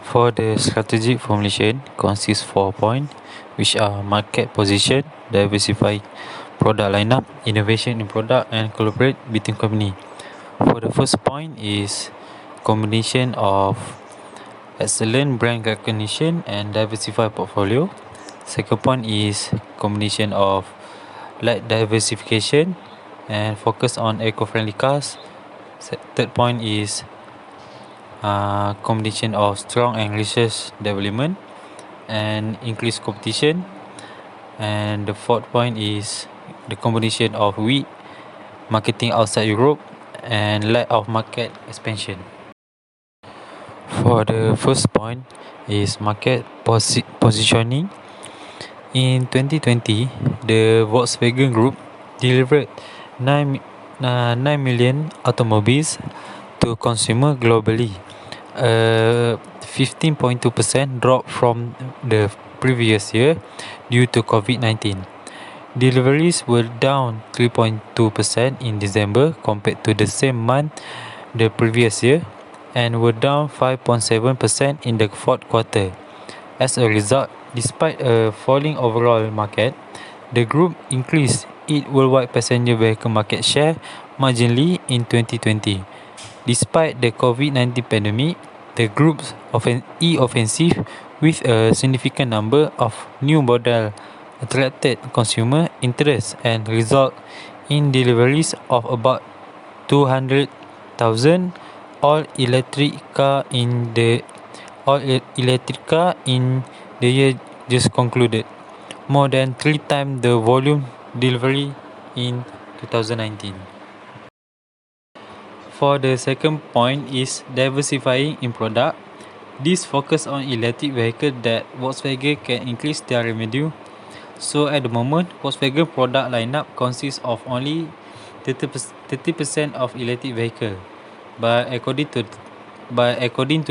For the strategic formulation consists 4 points, which are market position, diversify product lineup, innovation in product, and collaborate between company. For the first point is combination of excellent brand recognition and diversified portfolio. Second point is combination of light diversification and focus on eco-friendly cars. Third point is combination of strong and research development and increased competition. And the fourth point is the combination of weak marketing outside Europe and lack of market expansion. For the first point is market positioning. In 2020, the Volkswagen Group delivered 9 million automobiles to consumers globally, a 15.2% drop from the previous year due to COVID-19. Deliveries were down 3.2% in December compared to the same month the previous year and were down 5.7% in the fourth quarter. As a result, despite a falling overall market, the group increased its worldwide passenger vehicle market share marginally in 2020. Despite the COVID-19 pandemic, the group's e-offensive with a significant number of new models attracted consumer interest and result in deliveries of about 200,000 all-electric car in the year just concluded, more than 3 times the volume delivery in 2019. For the second point is diversifying in product. This focus on electric vehicles that Volkswagen can increase their revenue. So at the moment, Volkswagen product lineup consists of only 30% of electric vehicle. But according to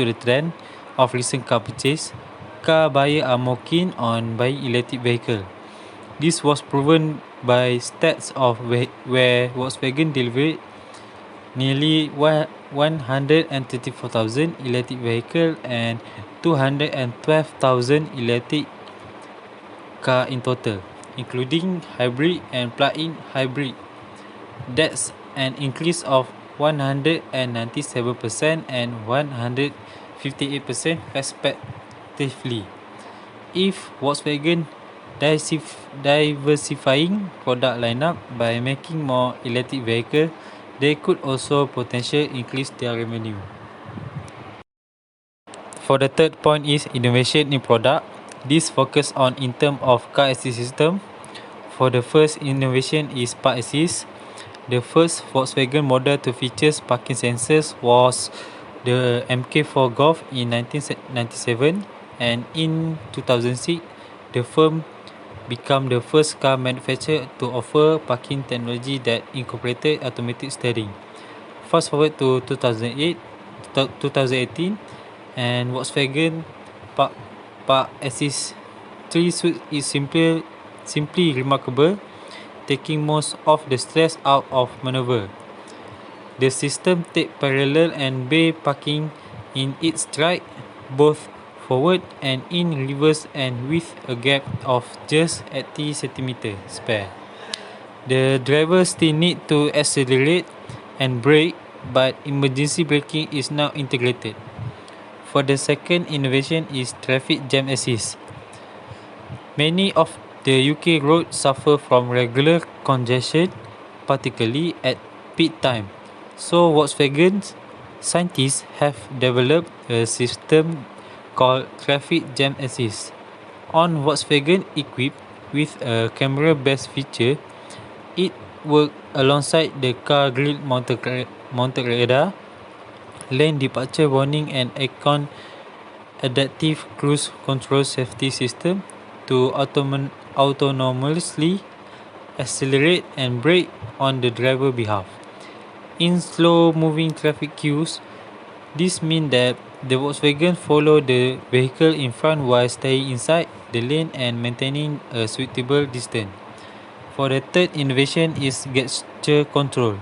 the trend of recent car purchase, car buyers are more keen on buying electric vehicle. This was proven by stats of where Volkswagen delivered nearly 134,000 electric vehicles and 212,000 electric car in total, including hybrid and plug-in hybrid. That's an increase of 197% and 158% respectively. If Volkswagen diversifying product lineup by making more electric vehicles, they could also potentially increase their revenue. For the third point is innovation in product. This focus on in terms of car assist system. For the first innovation is park assist. The first Volkswagen model to feature parking sensors was the MK4 Golf in 1997, and in 2006, the firm became the first car manufacturer to offer parking technology that incorporated automatic steering. Fast forward to 2018, and Volkswagen Park Assist 3 suite is simply remarkable, taking most of the stress out of maneuver. The system takes parallel and bay parking in its stride, both forward and in reverse, and with a gap of just 80 cm spare. The driver still need to accelerate and brake, but emergency braking is now integrated. For the second innovation is traffic jam assist. Many of the UK roads suffer from regular congestion, particularly at peak time. So Volkswagen scientists have developed a system called traffic jam assist. On Volkswagen equipped with a camera-based feature, it works alongside the car grille mounted radar, lane departure warning, and aircon adaptive cruise control safety system to autonomously accelerate and brake on the driver's behalf. In slow-moving traffic queues, this means that the Volkswagen follow the vehicle in front while staying inside the lane and maintaining a suitable distance. For the third innovation is gesture control.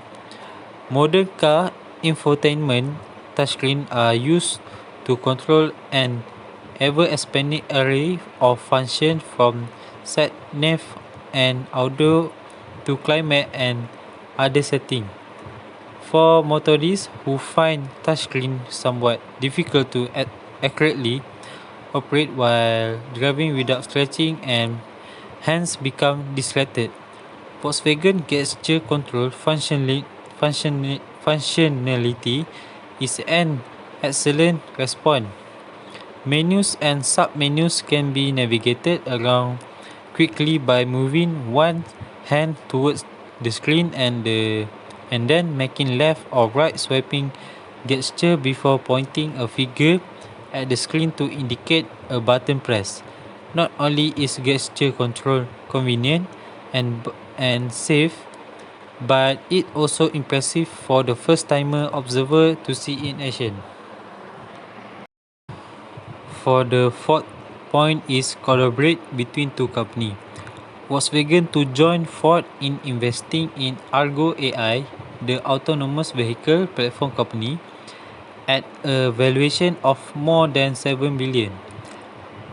Modern car infotainment touchscreen are used to control an ever-expanding array of functions from sat-nav and audio to climate and other settings. For motorists who find touchscreen somewhat difficult to accurately operate while driving without stretching and hence become distracted, Volkswagen gesture control functionality is an excellent response. Menus and sub-menus can be navigated around quickly by moving one hand towards the screen and then making left or right swiping gesture before pointing a finger at the screen to indicate a button press. Not only is gesture control convenient and safe, but it also impressive for the first-timer observer to see in action. For the fourth point is collaborate between two companies. Volkswagen to join Ford in investing in Argo AI, the autonomous vehicle platform company, at a valuation of more than 7 billion.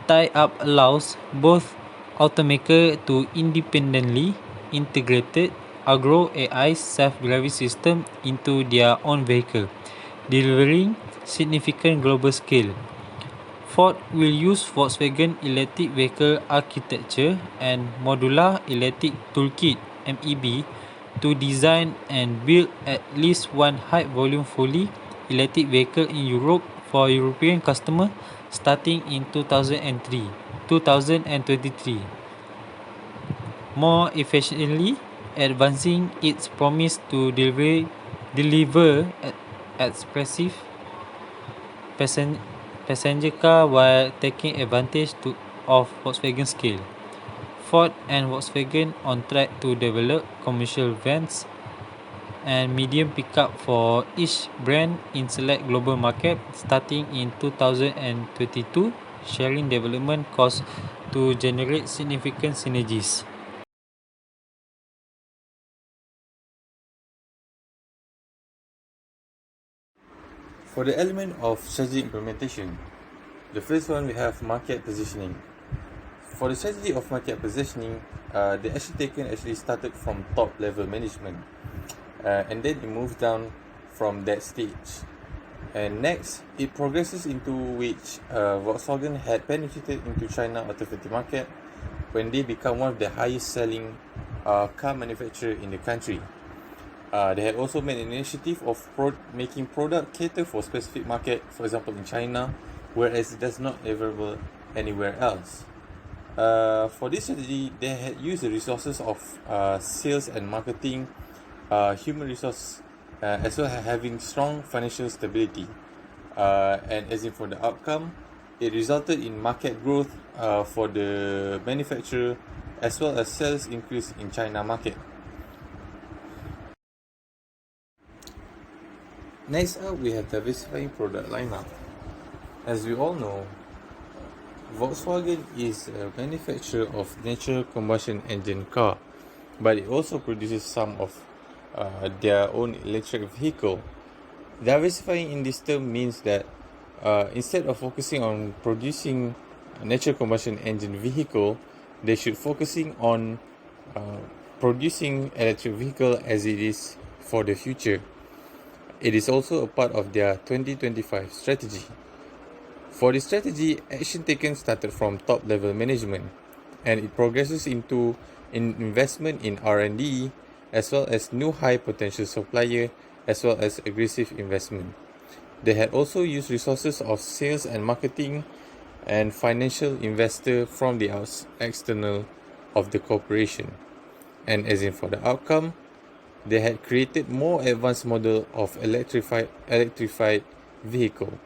Tie-up allows both automakers to independently integrate Argo AI's self-driving system into their own vehicle, delivering significant global scale. Ford will use Volkswagen electric vehicle architecture and modular electric toolkit (MEB) to design and build at least one high-volume fully electric vehicle in Europe for European customers starting in 2023, more efficiently advancing its promise to deliver expressive passenger car while taking advantage of Volkswagen scale. Ford and Volkswagen on track to develop commercial vans and medium pickup for each brand in select global market starting in 2022, sharing development costs to generate significant synergies. For the element of strategy implementation, the first one we have market positioning. For the strategy of market positioning, the action taken actually started from top level management, and then it moved down from that stage. And next, it progresses into which Volkswagen had penetrated into China automotive market when they become one of the highest selling car manufacturer in the country. They had also made an initiative of making product cater for specific market, for example in China, whereas it does not available anywhere else. For this strategy, they had used the resources of sales and marketing, human resource, as well as having strong financial stability. And as in for the outcome, it resulted in market growth for the manufacturer as well as sales increase in China market. Next up, we have diversifying product lineup. As we all know, Volkswagen is a manufacturer of natural combustion engine car, but it also produces some of their own electric vehicle. Diversifying in this term means that instead of focusing on producing a natural combustion engine vehicle, they should focusing on producing electric vehicle as it is for the future. It is also a part of their 2025 strategy. For this strategy, action taken started from top level management, and it progresses into investment in R&D as well as new high potential supplier as well as aggressive investment. They had also used resources of sales and marketing and financial investor from the external of the corporation. And as in for the outcome, they had created more advanced model of electrified vehicle.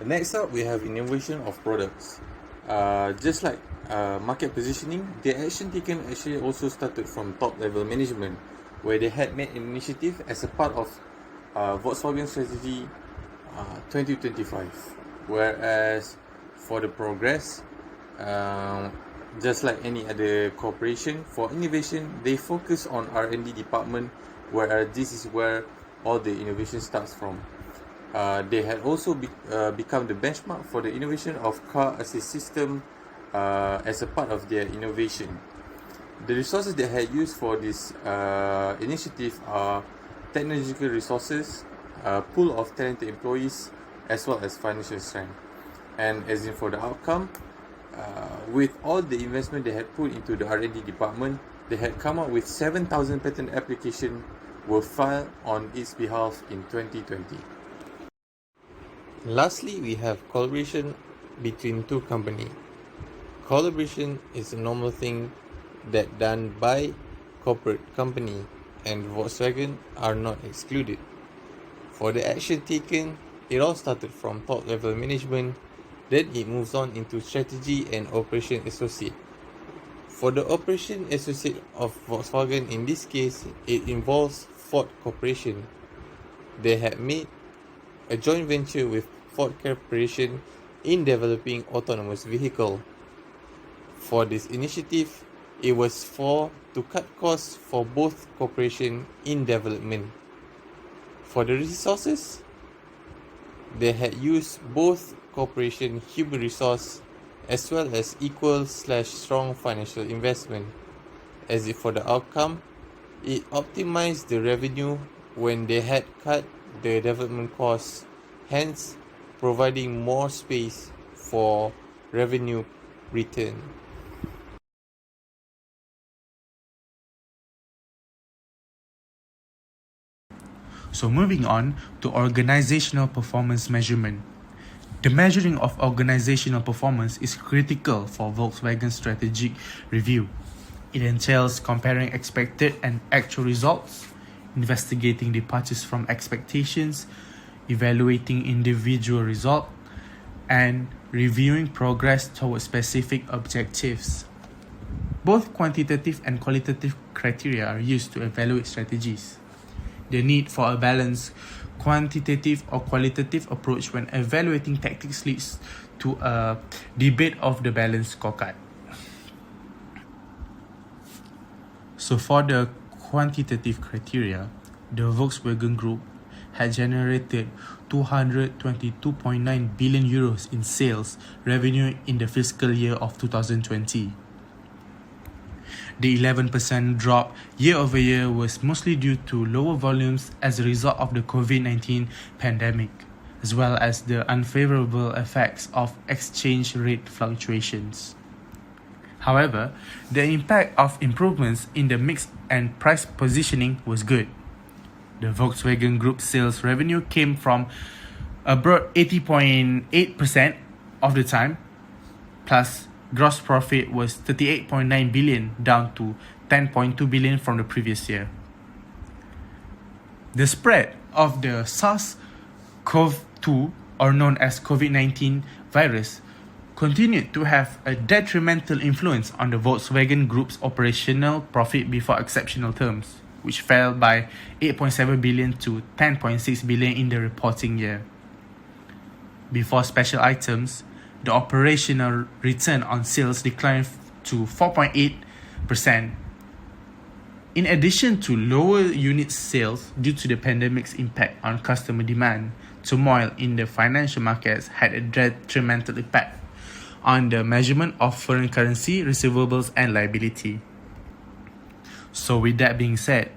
Next up, we have innovation of products. Just like market positioning, the action taken actually also started from top level management, where they had made an initiative as a part of Volkswagen strategy 2025. Whereas for the progress, just like any other corporation, for innovation, they focus on R&D department, whereas this is where all the innovation starts from. They had also become the benchmark for the innovation of car assist system as a part of their innovation. The resources they had used for this initiative are technological resources, a pool of talented employees, as well as financial strength. And as in for the outcome, with all the investment they had put into the R&D department, they had come up with 7,000 patent applications were filed on its behalf in 2020. Lastly, we have collaboration between two companies. Collaboration is a normal thing that done by corporate company, and Volkswagen are not excluded. For the action taken, it all started from top level management, then it moves on into strategy and operation associate. For the operation associate of Volkswagen in this case, it involves Ford Corporation. They had made a joint venture with Ford Corporation in developing autonomous vehicle. For this initiative, it was to cut costs for both corporations in development. For the resources, they had used both corporation human resource as well as equal/strong financial investment. As if for the outcome, it optimized the revenue when they had cut the development costs, hence providing more space for revenue return. So moving on to organizational performance measurement. The measuring of organizational performance is critical for Volkswagen's strategic review. It entails comparing expected and actual results, investigating departures from expectations, evaluating individual results, and reviewing progress towards specific objectives. Both quantitative and qualitative criteria are used to evaluate strategies. The need for a balanced quantitative or qualitative approach when evaluating tactics leads to a debate of the balanced scorecard. So for the quantitative criteria, the Volkswagen Group had generated 222.9 billion euros in sales revenue in the fiscal year of 2020. The 11% drop year-over-year was mostly due to lower volumes as a result of the COVID-19 pandemic, as well as the unfavorable effects of exchange rate fluctuations. However, the impact of improvements in the mix and price positioning was good. The Volkswagen Group sales revenue came from about 80.8% of the time, plus gross profit was 38.9 billion, down to 10.2 billion from the previous year. The spread of the SARS-CoV-2, or known as COVID-19 virus, continued to have a detrimental influence on the Volkswagen Group's operational profit before exceptional terms, which fell by 8.7 billion to 10.6 billion in the reporting year. Before special items, the operational return on sales declined to 4.8%. In addition to lower unit sales due to the pandemic's impact on customer demand, turmoil in the financial markets had a detrimental impact on the measurement of foreign currency receivables and liability. So with that being said,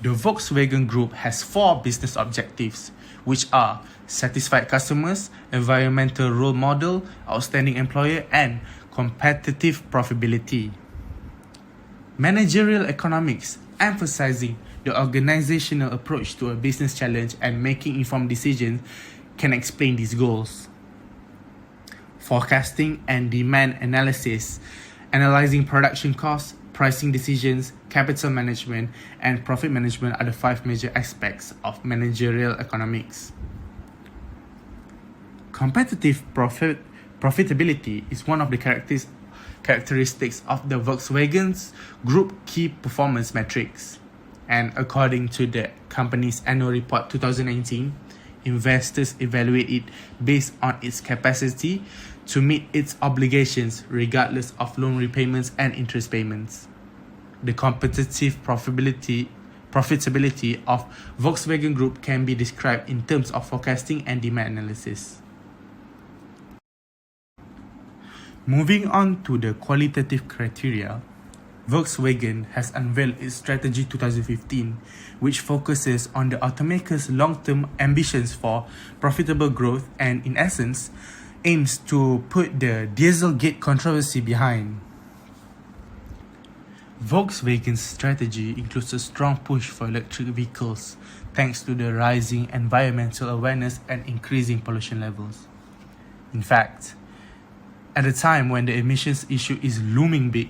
the Volkswagen Group has 4 business objectives, which are satisfied customers, environmental role model, outstanding employer, and competitive profitability. Managerial economics, emphasizing the organizational approach to a business challenge and making informed decisions, can explain these goals. Forecasting and demand analysis, analyzing production costs, pricing decisions, capital management, and profit management are the 5 major aspects of managerial economics. Competitive profitability is one of the characteristics of the Volkswagen Group key performance metrics. And according to the company's annual report 2019, investors evaluate it based on its capacity to meet its obligations regardless of loan repayments and interest payments. The competitive profitability of Volkswagen Group can be described in terms of forecasting and demand analysis. Moving on to the qualitative criteria, Volkswagen has unveiled its Strategy 2015, which focuses on the automaker's long-term ambitions for profitable growth and, in essence, aims to put the Dieselgate controversy behind. Volkswagen's strategy includes a strong push for electric vehicles thanks to the rising environmental awareness and increasing pollution levels. In fact, at a time when the emissions issue is looming big,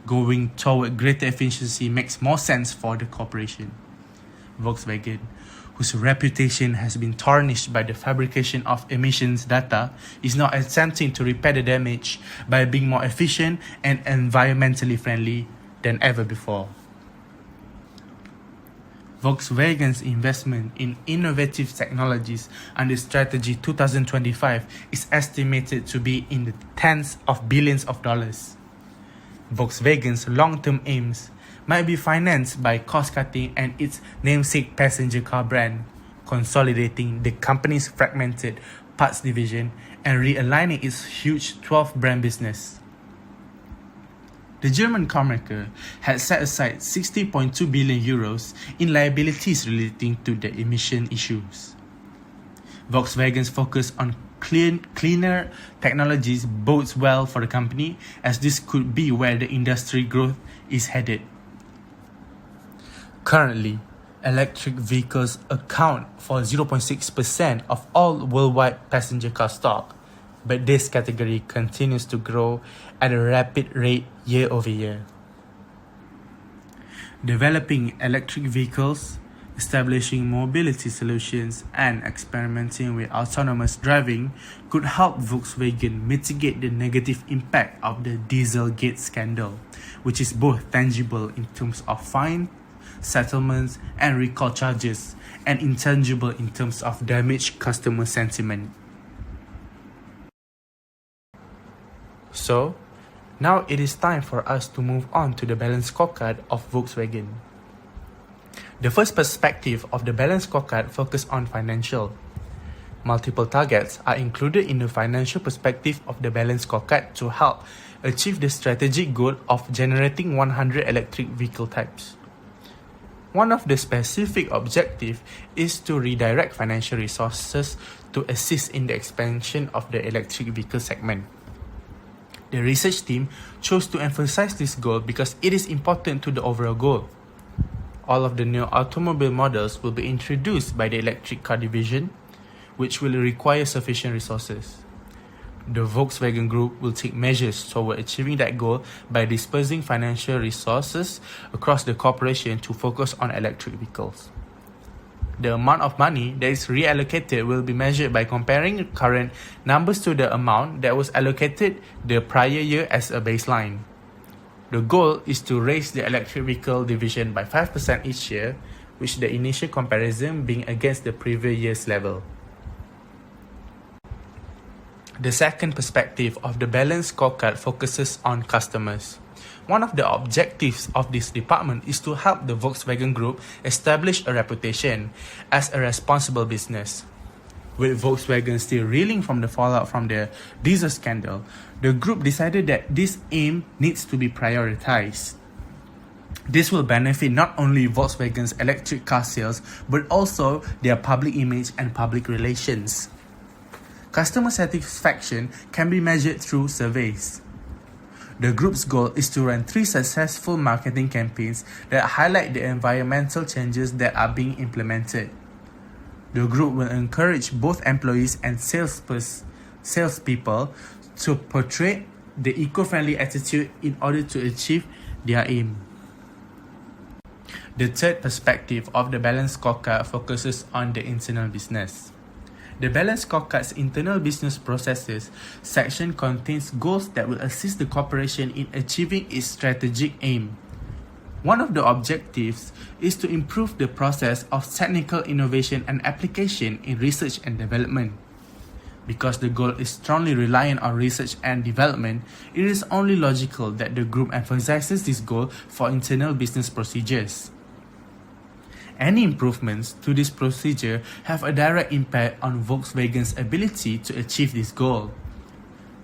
going toward greater efficiency makes more sense for the corporation. Volkswagen, whose reputation has been tarnished by the fabrication of emissions data, is now attempting to repair the damage by being more efficient and environmentally friendly than ever before. Volkswagen's investment in innovative technologies under Strategy 2025 is estimated to be in the tens of billions of dollars. Volkswagen's long-term aims might be financed by cost-cutting and its namesake passenger car brand, consolidating the company's fragmented parts division and realigning its huge 12-brand business. The German carmaker had set aside 60.2 billion euros in liabilities relating to the emission issues. Volkswagen's focus on cleaner technologies bodes well for the company, as this could be where the industry growth is headed. Currently, electric vehicles account for 0.6% of all worldwide passenger car stock, but this category continues to grow at a rapid rate year over year. Developing electric vehicles, establishing mobility solutions, and experimenting with autonomous driving could help Volkswagen mitigate the negative impact of the Dieselgate scandal, which is both tangible in terms of fines, settlements, and recall charges, and intangible in terms of damaged customer sentiment. So, now it is time for us to move on to the balance scorecard of Volkswagen. The first perspective of the balance scorecard focuses on financial. Multiple targets are included in the financial perspective of the balance scorecard to help achieve the strategic goal of generating 100 electric vehicle types. One of the specific objectives is to redirect financial resources to assist in the expansion of the electric vehicle segment. The research team chose to emphasize this goal because it is important to the overall goal. All of the new automobile models will be introduced by the electric car division, which will require sufficient resources. The Volkswagen Group will take measures toward achieving that goal by dispersing financial resources across the corporation to focus on electric vehicles. The amount of money that is reallocated will be measured by comparing current numbers to the amount that was allocated the prior year as a baseline. The goal is to raise the electric vehicle division by 5% each year, with the initial comparison being against the previous year's level. The second perspective of the balance scorecard focuses on customers. One of the objectives of this department is to help the Volkswagen Group establish a reputation as a responsible business. With Volkswagen still reeling from the fallout from the diesel scandal, the group decided that this aim needs to be prioritized. This will benefit not only Volkswagen's electric car sales, but also their public image and public relations. Customer satisfaction can be measured through surveys. The group's goal is to run 3 successful marketing campaigns that highlight the environmental changes that are being implemented. The group will encourage both employees and salespeople to portray the eco-friendly attitude in order to achieve their aim. The third perspective of the balance scorecard focuses on the internal business. The balance scorecard's internal business processes section contains goals that will assist the corporation in achieving its strategic aim. One of the objectives is to improve the process of technical innovation and application in research and development. Because the goal is strongly reliant on research and development, it is only logical that the group emphasizes this goal for internal business procedures. Any improvements to this procedure have a direct impact on Volkswagen's ability to achieve this goal.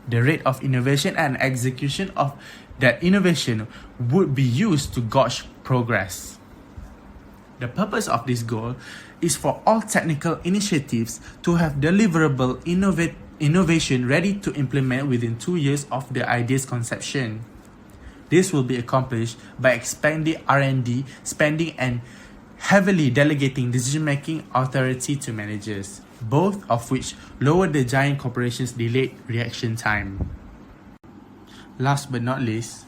The rate of innovation and execution of that innovation would be used to gauge progress. The purpose of this goal is for all technical initiatives to have deliverable innovation ready to implement within 2 years of the idea's conception. This will be accomplished by expanding R&D spending and heavily delegating decision-making authority to managers, both of which lower the giant corporation's delayed reaction time. Last but not least,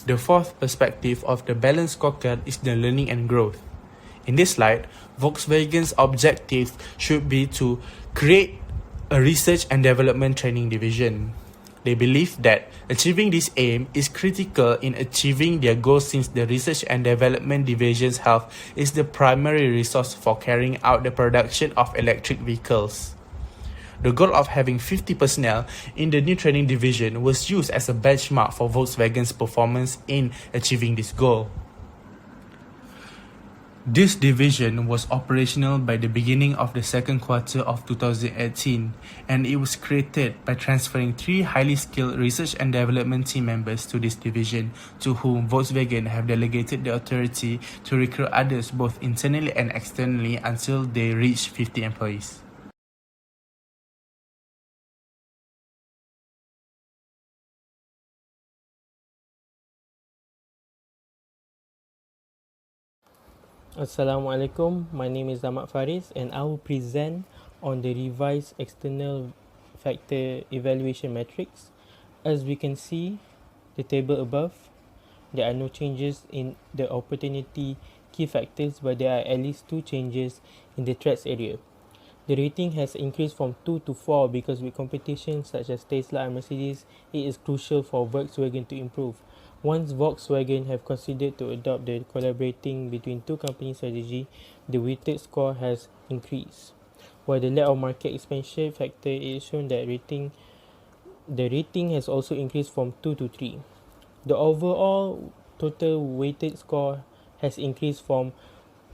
the fourth perspective of the balanced scorecard is the learning and growth. In this slide, Volkswagen's objective should be to create a research and development training division. They believe that achieving this aim is critical in achieving their goals since the research and development division's health is the primary resource for carrying out the production of electric vehicles. The goal of having 50 personnel in the new training division was used as a benchmark for Volkswagen's performance in achieving this goal. This division was operational by the beginning of the second quarter of 2018, and it was created by transferring 3 highly skilled research and development team members to this division, to whom Volkswagen have delegated the authority to recruit others both internally and externally until they reach 50 employees. Assalamualaikum, my name is Ahmad Faris and I will present on the revised external factor evaluation matrix. As we can see the table above, there are no changes in the opportunity key factors, but there are at least 2 changes in the threats area. The rating has increased from 2 to 4 because with competition such as Tesla and Mercedes, it is crucial for Volkswagen to improve. Once Volkswagen have considered to adopt the collaborating between 2 companies strategy, the weighted score has increased. While the lack of market expansion factor is shown that the rating has also increased from 2 to 3. The overall total weighted score has increased from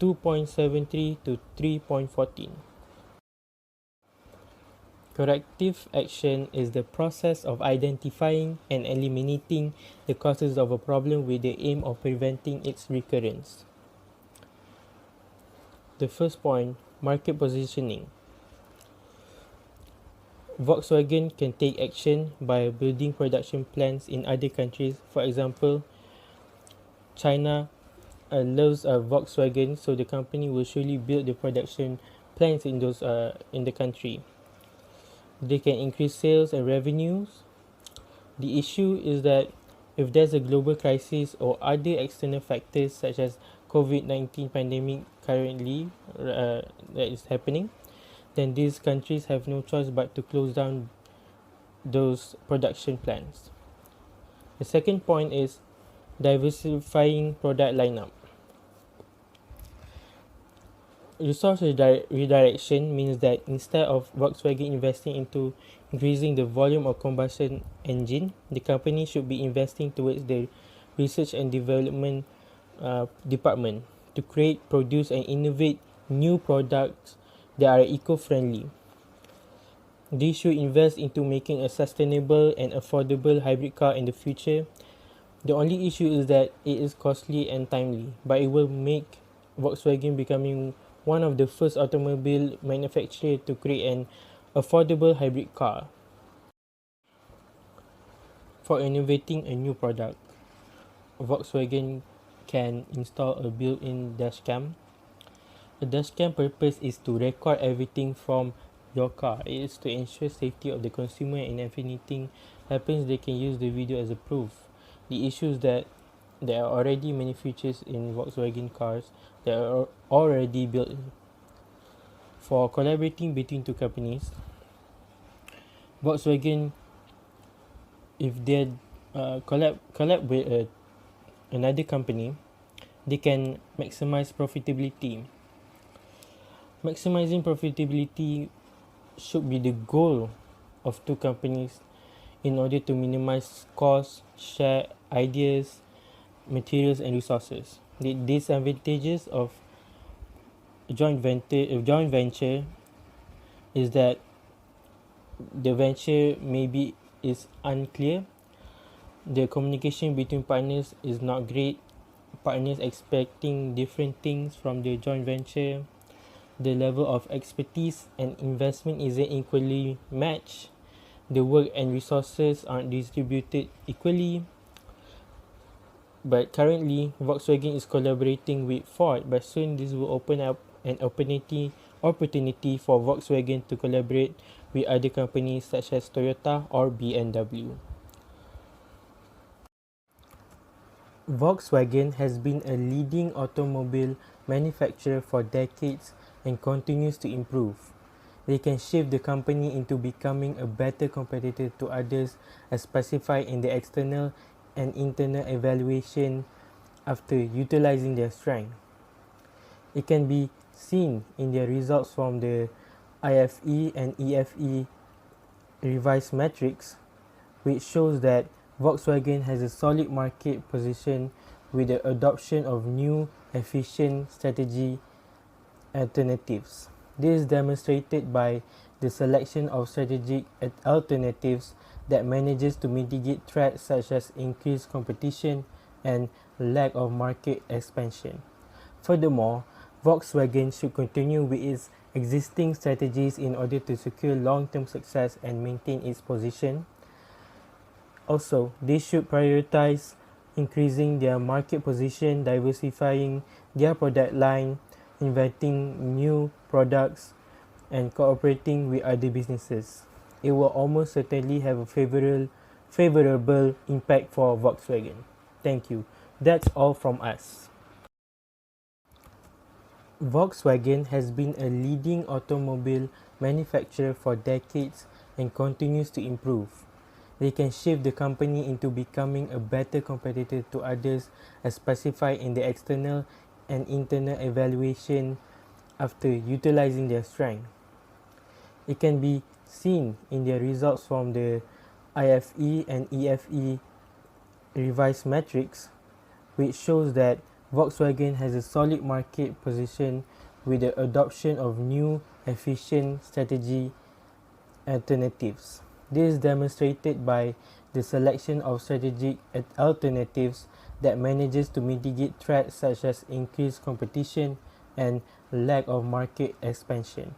2.73 to 3.14. Corrective action is the process of identifying and eliminating the causes of a problem with the aim of preventing its recurrence. The first point, market positioning. Volkswagen can take action by building production plants in other countries. For example, China loves Volkswagen, so the company will surely build the production plants in the country. They can increase sales and revenues. The issue is that if there's a global crisis or other external factors such as COVID-19 pandemic currently that is happening, then these countries have no choice but to close down those production plants. The second point is diversifying product lineup. Resource redirection means that instead of Volkswagen investing into increasing the volume of combustion engine, the company should be investing towards the research and development department to create, produce and innovate new products that are eco-friendly. They should invest into making a sustainable and affordable hybrid car in the future. The only issue is that it is costly and timely, but it will make Volkswagen becoming one of the first automobile manufacturer to create an affordable hybrid car. For innovating a new product, Volkswagen can install a built-in dashcam. A dashcam purpose is to record everything from your car. It is to ensure safety of the consumer, and if anything happens, they can use the video as a proof. The issue is that there are already many features in Volkswagen cars that are already built. For collaborating between 2 companies, Volkswagen, if they collab with another company, they can maximize profitability. Maximizing profitability should be the goal of 2 companies in order to minimize costs, share ideas, materials and resources. The disadvantages of joint venture is that the venture maybe is unclear. The communication between partners is not great. Partners expecting different things from the joint venture. The level of expertise and investment isn't equally matched. The work and resources aren't distributed equally. But currently, Volkswagen is collaborating with Ford, but soon this will open up an opportunity for Volkswagen to collaborate with other companies such as Toyota or BMW. Volkswagen has been a leading automobile manufacturer for decades and continues to improve. They can shift the company into becoming a better competitor to others as specified in the external and internal evaluation after utilizing their strength. It can be seen in their results from the IFE and EFE revised metrics, which shows that Volkswagen has a solid market position with the adoption of new efficient strategy alternatives. This is demonstrated by the selection of strategic alternatives that manages to mitigate threats such as increased competition and lack of market expansion. Furthermore, Volkswagen should continue with its existing strategies in order to secure long-term success and maintain its position. Also, they should prioritize increasing their market position, diversifying their product line, inventing new products, and cooperating with other businesses. It will almost certainly have a favorable impact for Volkswagen. Thank you. That's all from us. Volkswagen has been a leading automobile manufacturer for decades and continues to improve. They can shift the company into becoming a better competitor to others as specified in the external and internal evaluation after utilizing their strength. It can be seen in their results from the IFE and EFE revised metrics, which shows that Volkswagen has a solid market position with the adoption of new efficient strategy alternatives. This is demonstrated by the selection of strategic alternatives that manages to mitigate threats such as increased competition and lack of market expansion.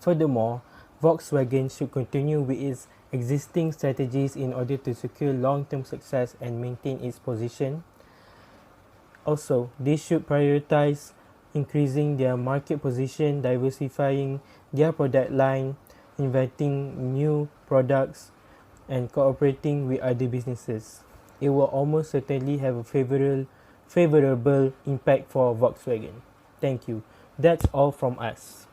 Furthermore, Volkswagen should continue with its existing strategies in order to secure long-term success and maintain its position. Also, they should prioritize increasing their market position, diversifying their product line, inventing new products, and cooperating with other businesses. It will almost certainly have a favorable impact for Volkswagen. Thank you. That's all from us.